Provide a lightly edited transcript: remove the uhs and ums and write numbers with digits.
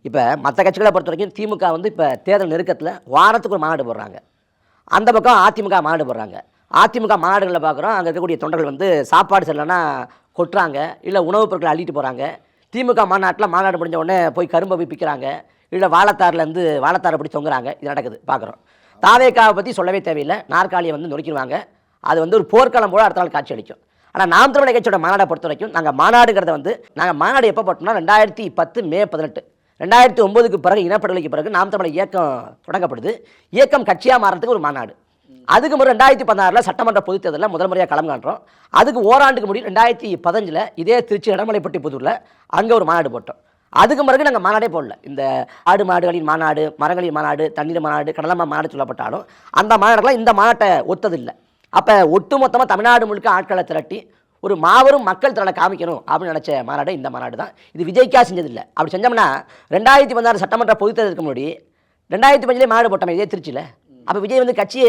இப்போ மற்ற கட்சிகளை பொறுத்த வரைக்கும் திமுக வந்து இப்போ தேர்தல் நெருக்கத்தில் வாரத்துக்கு ஒரு மாநாடு போடுறாங்க. அந்த பக்கம் அதிமுக மாநாடு போடுறாங்க. அதிமுக மாநாடுகளில் பார்க்குறோம், அங்கே இருக்கக்கூடிய தொண்டர்கள் வந்து சாப்பாடு சரியில்லைன்னா கொட்டுறாங்க, இல்லை உணவுப் பொருட்களை அள்ளிட்டு போகிறாங்க. திமுக மாநாட்டில் மாநாடு முடிஞ்ச உடனே போய் கரும்பை போய் பிக்கிறாங்க, இல்லை வாழைத்தாரிலேருந்து வாழைத்தாரை பிடி தொங்குறாங்க. இது நடக்குது பார்க்குறோம். தாவேக்காவை பற்றி சொல்லவே தேவையில்லை, நாற்காலியை வந்து நொறுக்கிடுவாங்க. அது வந்து ஒரு போர்க்களம் போல அடுத்த நாள் காட்சி அளிக்கும். ஆனால் நாம் தமிழர் கட்சியோட மாநாடை பொறுத்த வரைக்கும் நாங்கள் மாநாடுங்கிறத வந்து நாங்கள் மாநாடு எப்போ போட்டோம்னா 2010 மே 18 2009க்கு பிறகு இனப்படுகொலைக்கு பிறகு நாம் தமிழர் இயக்கம் தொடங்கப்படுது. இயக்கம் கட்சியாக மாறதுக்கு ஒரு மாநாடு. அதுக்கு முறை 2016 சட்டமன்ற பொதுத் தேர்தலில் முதல் முறையாக களம் காண்றோம். அதுக்கு ஓராண்டுக்கு முடியும் 2015 இதே திருச்சி இடமலைப்பட்டி புதூரில் அங்கே ஒரு மாநாடு போட்டோம். அதுக்கு பிறகு நாங்கள் மாநாடே போடல. இந்த ஆடு மாடுகளின் மாநாடு, மரங்களின் மாநாடு, தண்ணீர் மாநாடு, கடலமா மாநாடு சொல்லப்பட்டாலும் அந்த மாநாடுகளாம் இந்த மாநாட்டை ஒத்ததில்லை. அப்போ ஒட்டுமொத்தமாக தமிழ்நாடு முழுக்க ஆட்களை திரட்டி ஒரு மாபெரும் மக்கள் திரளை காமிக்கணும் அப்படின்னு நினச்ச மாநாடு இந்த மாநாடு தான். இது விஜய்க்கா செஞ்சதில்லை. அப்படி செஞ்சோம்னா 2016 சட்டமன்ற பொதுத் தேர்தலுக்கு முன்னாடி 2015 மாநாடு போட்டோம் இதே திருச்சியில். அப்போ விஜய் வந்து கட்சியை